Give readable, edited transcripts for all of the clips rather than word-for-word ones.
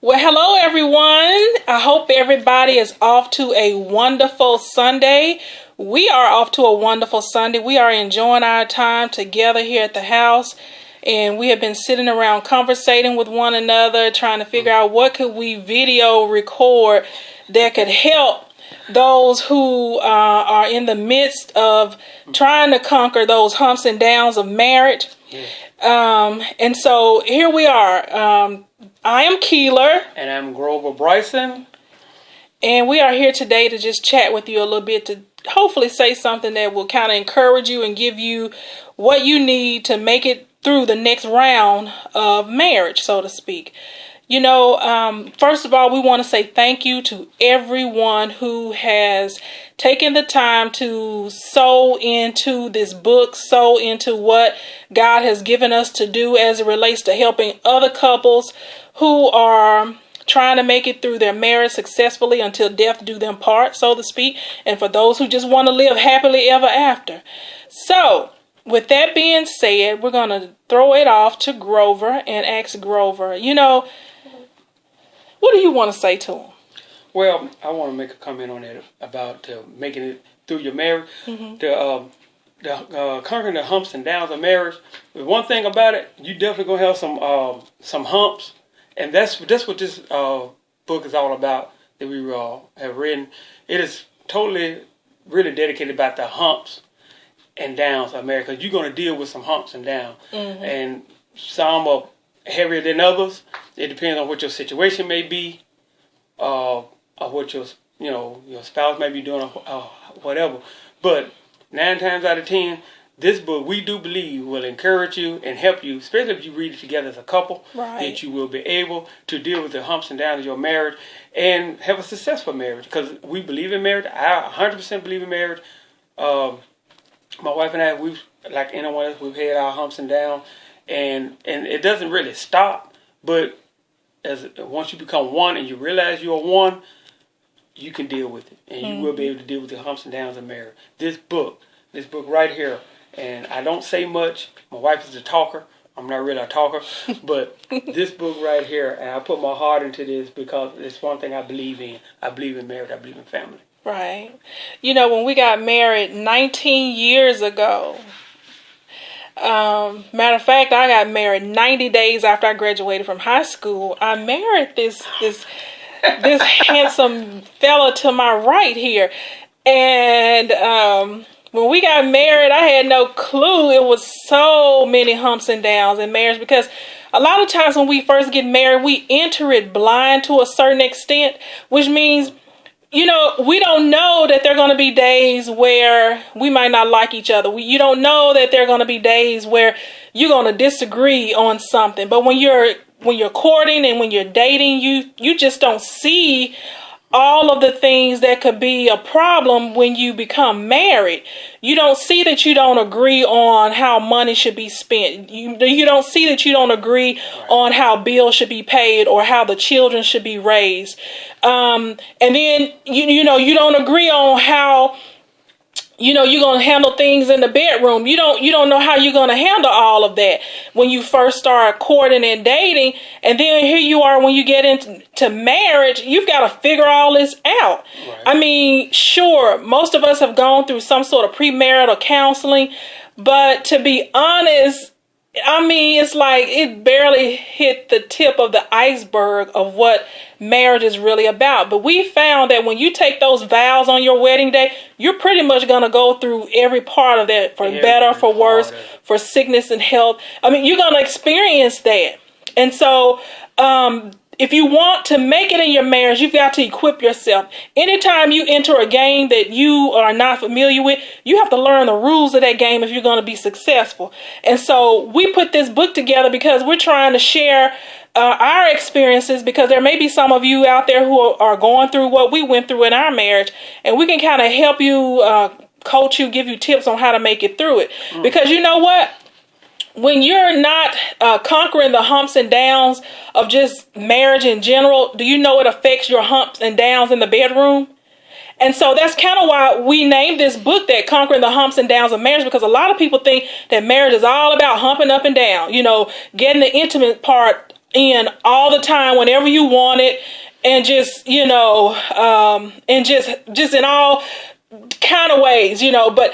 Well, hello everyone. I hope everybody is off to a wonderful Sunday. We are off to a wonderful Sunday. We are enjoying our time together here at the house, and we have been sitting around conversating with one another, trying to figure out what could we video record that could help those who are in the midst of trying to conquer those humps and downs of marriage. And so here we are. I am Keeler. And I'm Grover Bryson. And we are here today to just chat with you a little bit, to hopefully say something that will kind of encourage you and give you what you need to make it through the next round of marriage, so to speak. You know, first of all, we want to say thank you to everyone who has taken the time to sow into this book, sow into what God has given us to do as it relates to helping other couples who are trying to make it through their marriage successfully until death do them part, so to speak, and for those who just want to live happily ever after. So, with that being said, we're going to throw it off to Grover and ask Grover, you know, what do you want to say to him? Well, I want to make a comment on that about making it through your marriage. Mm-hmm. Conquering the humps and downs of marriage. One thing about it, you definitely gonna have some humps, and that's what this book is all about that we have written. It is totally, really dedicated about the humps and downs of marriage, because you're gonna deal with some humps and downs, mm-hmm. and some are heavier than others. It depends on what your situation may be, or what your spouse may be doing, or whatever. But 9 times out of 10, this book, we do believe, will encourage you and help you, especially if you read it together as a couple, right, that you will be able to deal with the humps and downs of your marriage and have a successful marriage. Because we believe in marriage. I 100% believe in marriage. My wife and I, like anyone else, we've had our humps and downs, and it doesn't really stop. But once you become one and you realize you're one, you can deal with it, and you will be able to deal with the humps and downs of marriage. This book right here, and I don't say much. My wife is a talker. I'm not really a talker, but this book right here, and I put my heart into this because it's one thing I believe in. I believe in marriage. I believe in family. Right. You know, when we got married 19 years ago, matter of fact, I got married 90 days after I graduated from high school. I married this handsome fella to my right here. And when we got married, I had no clue it was so many humps and downs in marriage, because a lot of times when we first get married, we enter it blind to a certain extent, which means, you know, we don't know that there are going to be days where we might not like each other. You don't know that there are going to be days where you're going to disagree on something. But when you're courting and when you're dating, you just don't see all of the things that could be a problem when you become married. You don't see that you don't agree on how money should be spent. You don't see that you don't agree on how bills should be paid or how the children should be raised. And then, you don't agree on how, you're going to handle things in the bedroom. You don't know how you're going to handle all of that when you first start courting and dating. And then here you are when you get into marriage, you've got to figure all this out. Right. I mean, sure, most of us have gone through some sort of premarital counseling, but to be honest, I mean, it's like it barely hit the tip of the iceberg of what marriage is really about. But we found that when you take those vows on your wedding day, you're pretty much going to go through every part of that, for better, for worse, for sickness and health. I mean, you're going to experience that. And so, if you want to make it in your marriage, you've got to equip yourself. Anytime you enter a game that you are not familiar with, you have to learn the rules of that game if you're going to be successful. And so we put this book together because we're trying to share our experiences, because there may be some of you out there who are going through what we went through in our marriage, and we can kind of help you, coach you, give you tips on how to make it through it. Because you know what? When you're not conquering the humps and downs of just marriage in general, do you know it affects your humps and downs in the bedroom? And so that's kind of why we named this book that, Conquering the Humps and Downs of Marriage, because a lot of people think that marriage is all about humping up and down, getting the intimate part in all the time whenever you want it, and just, and just in all kind of ways, but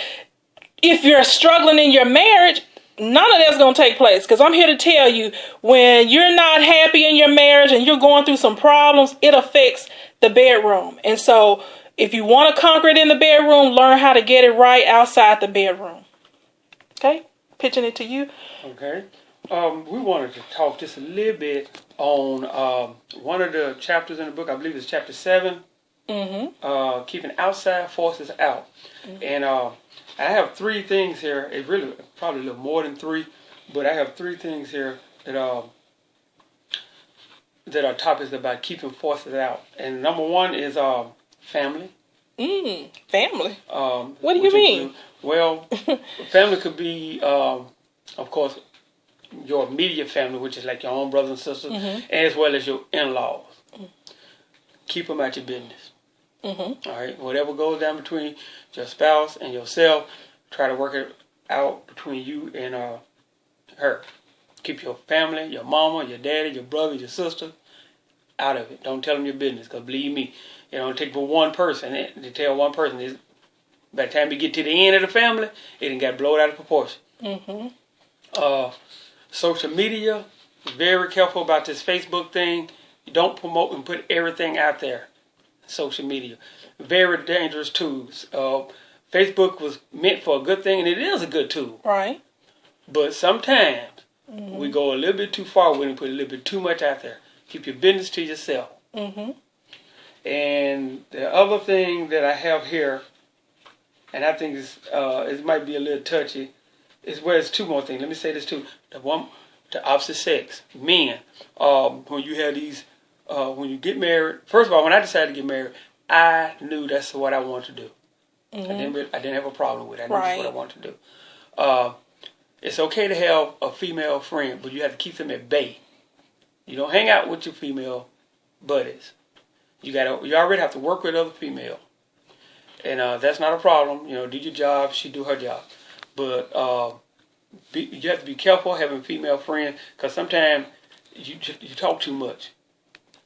if you're struggling in your marriage, none of that's going to take place. Because I'm here to tell you, when you're not happy in your marriage and you're going through some problems, it affects the bedroom. And so if you want to conquer it in the bedroom, learn how to get it right outside the bedroom. Okay? Pitching it to you. Okay. We wanted to talk just a little bit on one of the chapters in the book. I believe it's chapter 7. Mm-hmm. Keeping outside forces out. Mm-hmm. And I have 3 things here. It's really probably a little more than 3, but I have 3 things here that are topics about keeping forces out. And number 1 is family. Family. What do you mean? Family could be, of course, your immediate family, which is like your own brothers and sisters, as well as your in-laws. Keep them at your business. All right, whatever goes down between your spouse and yourself, try to work it out between you and her. Keep your family, your mama, your daddy, your brother, your sister out of it. Don't tell them your business, because believe me, it don't take but one person to tell one person. By the time you get to the end of the family, it done got blown out of proportion. Social media, very careful about this Facebook thing. You don't promote and put everything out there. Social media, very dangerous tools. Facebook was meant for a good thing, and it is a good tool. Right. But sometimes we go a little bit too far with it and put a little bit too much out there. Keep your business to yourself. And the other thing that I have here, and I think it might be a little touchy, is it's 2 more things. Let me say this too. The opposite sex, men. When you have these, when you get married. First of all, when I decided to get married, I knew that's what I wanted to do. I didn't have a problem with it. I knew that's what I wanted to do. It's okay to have a female friend, but you have to keep them at bay. You don't hang out with your female buddies. You already have to work with other female, and that's not a problem. Do your job. She do her job, but you have to be careful having female friends, because sometimes you talk too much.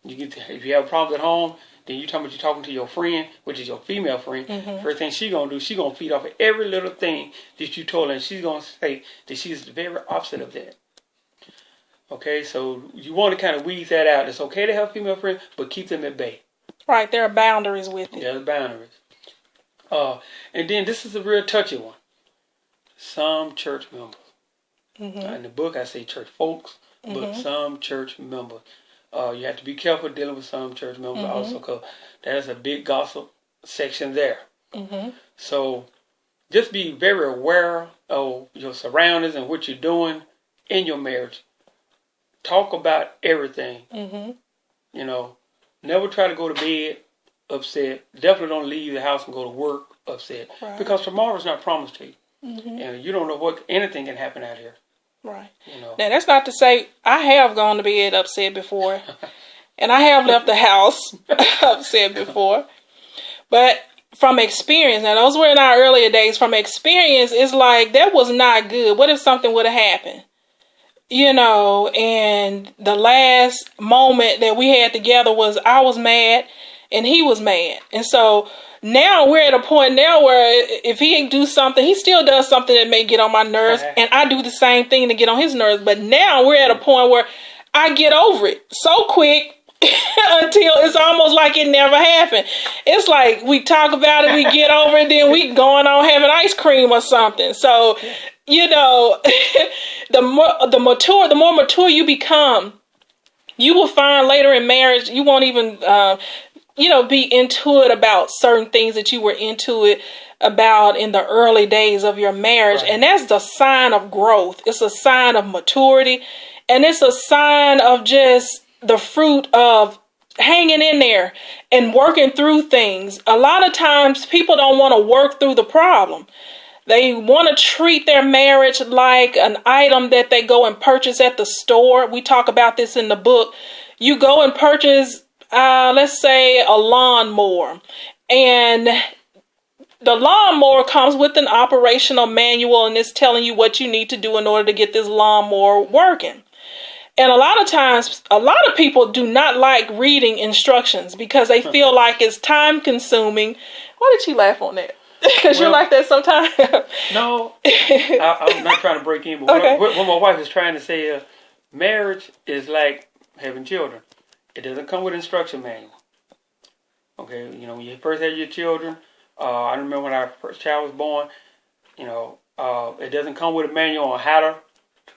If you have problems at home, then you're talking to your friend, which is your female friend. First thing she gonna do, she gonna feed off of every little thing that you told her, and she's gonna say that she's the very opposite of that. Okay, so you want to kind of weed that out. It's okay to have female friends, but keep them at bay. Right, there are boundaries with it. Yeah, there's boundaries. And then this is a real touchy one. Some church members. In the book, I say church folks, but some church members. You have to be careful dealing with some church members also, because there's a big gossip section there. So just be very aware of your surroundings and what you're doing in your marriage. Talk about everything. Never try to go to bed upset. Definitely don't leave the house and go to work upset. Right. Because tomorrow's not promised to you. And you don't know what anything can happen out here. Right. Now, that's not to say I have gone to bed upset before. And I have left the house upset before. But from experience, now those were in our earlier days, from experience, it's like, that was not good. What if something would have happened? And the last moment that we had together was I was mad and he was mad. And so now we're at a point now where if he do something, he still does something that may get on my nerves, and I do the same thing to get on his nerves. But now we're at a point where I get over it so quick until it's almost like it never happened. It's like we talk about it, we get over it, then we going on having ice cream or something. So, the more mature you become, you will find later in marriage, you won't even, be into it about certain things that you were into it about in the early days of your marriage. Right. And that's the sign of growth. It's a sign of maturity. And it's a sign of just the fruit of hanging in there and working through things. A lot of times people don't want to work through the problem. They want to treat their marriage like an item that they go and purchase at the store. We talk about this in the book. You go and purchase, let's say, a lawnmower. And the lawnmower comes with an operational manual, and it's telling you what you need to do in order to get this lawnmower working. And a lot of times, a lot of people do not like reading instructions because they feel like it's time consuming. Why did you laugh on that? Because you're like that sometimes. No, I'm not trying to break in, but Okay. what my wife is trying to say is marriage is like having children. It doesn't come with instruction manual. Okay, when you first have your children, I remember when our first child was born, it doesn't come with a manual on how to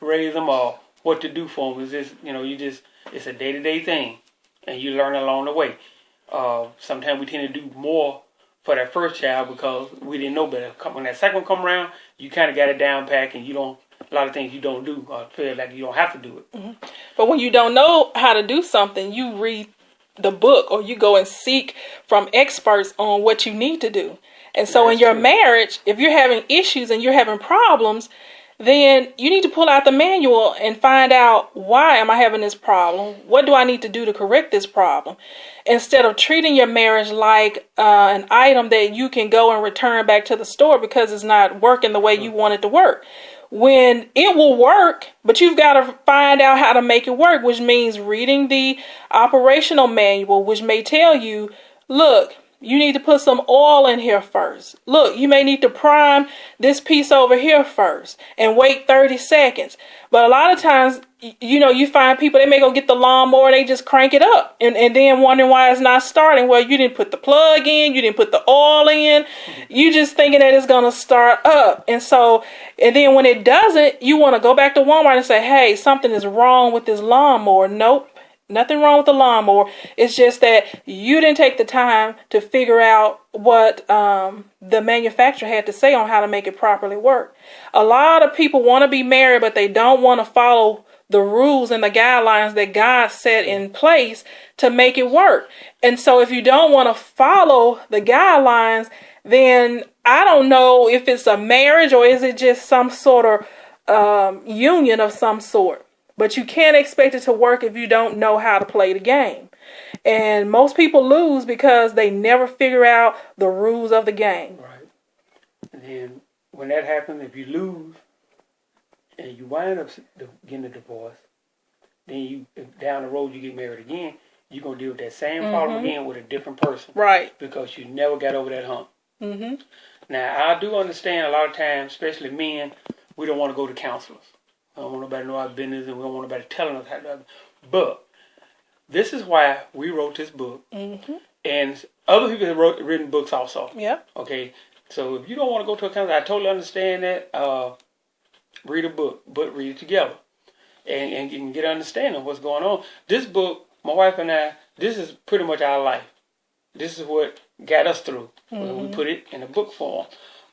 raise them or what to do for them. It's just, it's a day-to-day thing, and you learn along the way. Sometimes we tend to do more for that first child because we didn't know better. When that second one come around, you kind of got it down pack, and a lot of things you don't do or feel like you don't have to do it. Mm-hmm. But when you don't know how to do something, you read the book or you go and seek from experts on what you need to do. And so in your marriage, if you're having issues and you're having problems, then you need to pull out the manual and find out, why am I having this problem? What do I need to do to correct this problem? Instead of treating your marriage like an item that you can go and return back to the store because it's not working the way you want it to work. When it will work, but you've got to find out how to make it work, which means reading the operational manual, which may tell you, look, you need to put some oil in here first. Look, you may need to prime this piece over here first and wait 30 seconds. But a lot of times, you find people, they may go get the lawnmower and they just crank it up and then wondering why it's not starting. Well, you didn't put the plug in, you didn't put the oil in, you just thinking that it's going to start up. And then when it doesn't, you want to go back to Walmart and say, hey, something is wrong with this lawnmower. Nope. Nothing wrong with the lawnmower. It's just that you didn't take the time to figure out what the manufacturer had to say on how to make it properly work. A lot of people want to be married, but they don't want to follow the rules and the guidelines that God set in place to make it work. And so if you don't want to follow the guidelines, then I don't know if it's a marriage or is it just some sort of union of some sort. But you can't expect it to work if you don't know how to play the game. And most people lose because they never figure out the rules of the game. Right. And then when that happens, if you lose and you wind up getting a divorce, then down the road you get married again, you're going to deal with that same problem again with a different person. Right. Because you never got over that hump. Mm-hmm. Now, I do understand a lot of times, especially men, we don't want to go to counselors. I don't want nobody to know our business, and we don't want nobody telling us how to do it. But this is why we wrote this book. Mm-hmm. And other people have written books also. Yeah. Okay. So if you don't want to go to a counselor, I totally understand that. Read a book, but read it together. And you can get an understanding of what's going on. This book, my wife and I, this is pretty much our life. This is what got us through. We put it in a book form.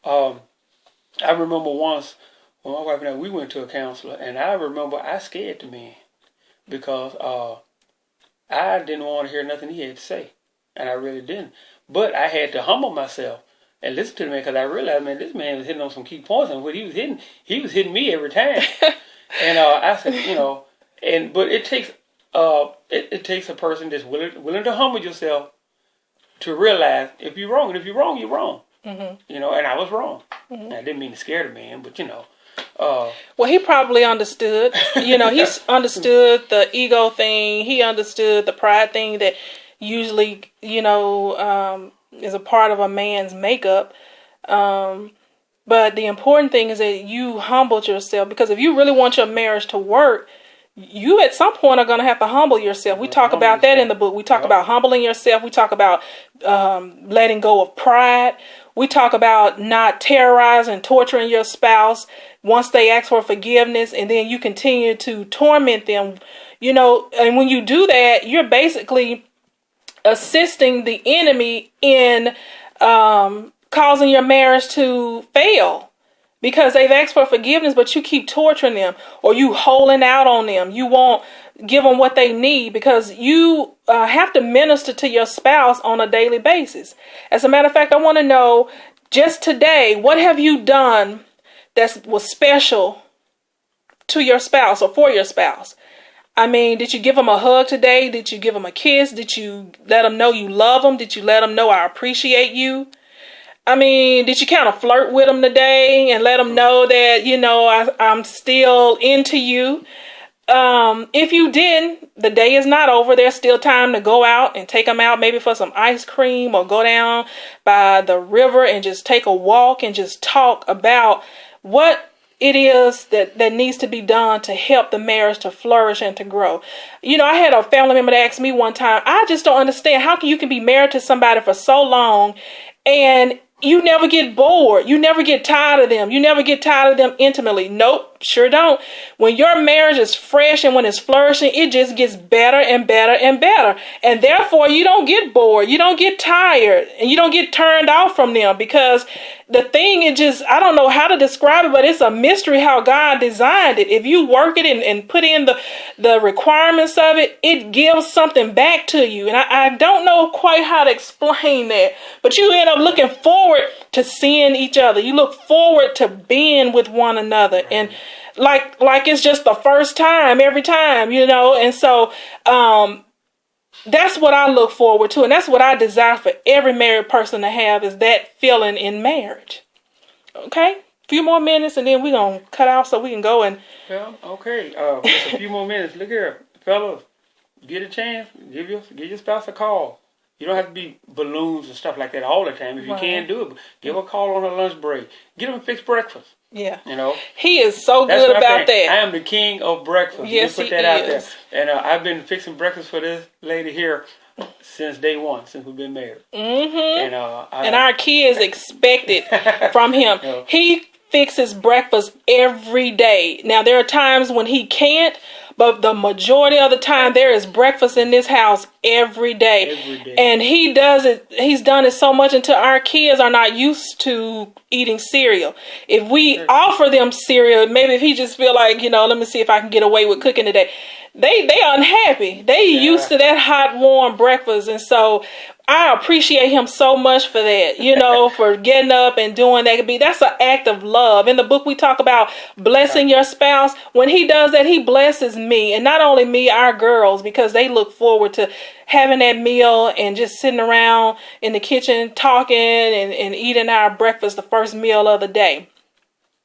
I remember once, when my wife and I, we went to a counselor, and I remember I scared the man because I didn't want to hear nothing he had to say, and I really didn't. But I had to humble myself and listen to the man because I realized, man, this man was hitting on some key points, and what he was hitting me every time. And I said, but it takes it takes a person that's willing to humble yourself to realize if you're wrong, and if you're wrong, you're wrong. Mm-hmm. And I was wrong. Mm-hmm. I didn't mean to scare the man, but well, he probably understood. He understood the ego thing. He understood the pride thing that usually, is a part of a man's makeup. But the important thing is that you humbled yourself, because if you really want your marriage to work, you at some point are going to have to humble yourself. We talk about that in the book. We talk about humbling yourself. We talk about letting go of pride. We talk about not terrorizing and torturing your spouse once they ask for forgiveness, and then you continue to torment them. And when you do that, you're basically assisting the enemy in causing your marriage to fail. Because they've asked for forgiveness, but you keep torturing them, or you holding out on them. You won't give them what they need, because you have to minister to your spouse on a daily basis. As a matter of fact, I want to know, just today, what have you done that was special to your spouse or for your spouse? I mean, did you give them a hug today? Did you give them a kiss? Did you let them know you love them? Did you let them know I appreciate you? I mean, did you kind of flirt with them today and let them know that, I'm still into you? If you didn't, the day is not over. There's still time to go out and take them out, maybe for some ice cream, or go down by the river and just take a walk and just talk about what it is that needs to be done to help the marriage to flourish and to grow. You know, I had a family member that asked me one time, I just don't understand how you can be married to somebody for so long and you never get bored. You never get tired of them. You never get tired of them intimately. Nope, sure don't. When your marriage is fresh and when it's flourishing, it just gets better and better and better. And therefore, you don't get bored. You don't get tired. And you don't get turned off from them, because the thing is just, I don't know how to describe it, but it's a mystery how God designed it. If you work it and put in the requirements of it, it gives something back to you. And I don't know quite how to explain that, but you end up looking forward to seeing each other. You look forward to being with one another. Right. And like it's just the first time every time, you know. And so that's what I look forward to, and that's what I desire for every married person to have, is that feeling in marriage. Okay, a few more minutes and then we're gonna cut off so we can go and. Well, okay, just a few more minutes. Look here, fellas, get a chance, give your spouse a call. You don't have to be balloons and stuff like that all the time. If you can't do it, but give a call on her lunch break. Get them a fixed breakfast. Yeah. You know? He is so good about that. I am the king of breakfast. Yes, put that out there. And I've been fixing breakfast for this lady here since day one, since we've been married. Mm-hmm. And our kids expect it from him. You know, he fixes breakfast every day. Now, there are times when he can't, but the majority of the time there is breakfast in this house every day. Every day. And he does it. He's done it so much until our kids are not used to eating cereal. If we offer them cereal, maybe if he just feel like, you know, let me see if I can get away with cooking today. They unhappy. They used to that hot, warm breakfast. And so I appreciate him so much for that, you know, for getting up and doing that. That's an act of love. In the book, we talk about blessing your spouse. When he does that, he blesses me, and not only me, our girls, because they look forward to having that meal and just sitting around in the kitchen talking and eating our breakfast, the first meal of the day.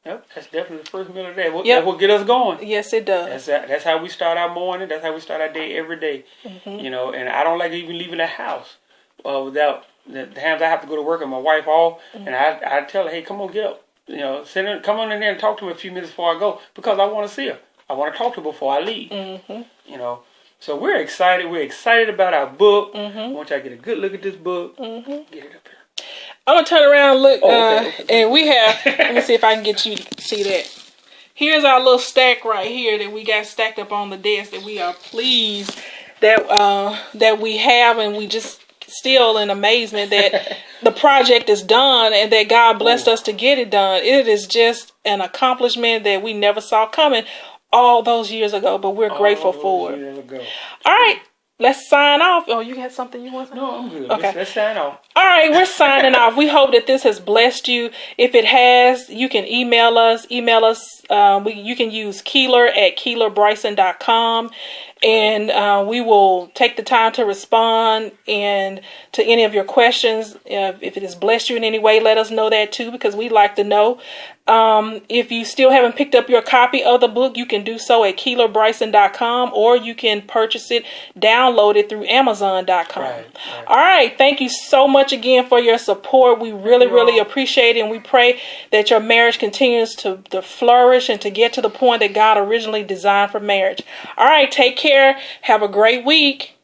Yep, that's definitely the first meal of the day. That will get us going. Yes, it does. That's how we start our morning. That's how we start our day every day. Mm-hmm. You know, and I don't like even leaving the house without the times I have to go to work and my wife off. Mm-hmm. And I tell her, hey, come on, get up. You know, come on in there and talk to me a few minutes before I go, because I want to see her. I want to talk to her before I leave. Mm-hmm. You know, so we're excited. We're excited about our book. Mm-hmm. I want y'all to get a good look at this book. Mm-hmm. Get it up here. I'm going to turn around and look, and we have, let me see if I can get you to see that. Here's our little stack right here that we got stacked up on the desk that we are pleased that we have, and we just still in amazement that the project is done and that God blessed us to get it done. It is just an accomplishment that we never saw coming all those years ago, but we're grateful for it. All right. Let's sign off. Oh, you had something you want to say? No, I'm good. Okay. Let's sign off. All right, we're signing off. We hope that this has blessed you. If it has, you can email us. You can use Keeler@KeelerBryson.com. And we will take the time to respond and to any of your questions. If it has blessed you in any way, let us know that too, because we'd like to know. If you still haven't picked up your copy of the book, you can do so at KeelerBryson.com, or you can purchase it, download it through Amazon.com. Right. All right. Thank you so much again for your support. We really appreciate it, and we pray that your marriage continues to flourish and to get to the point that God originally designed for marriage. All right. Take care. Have a great week.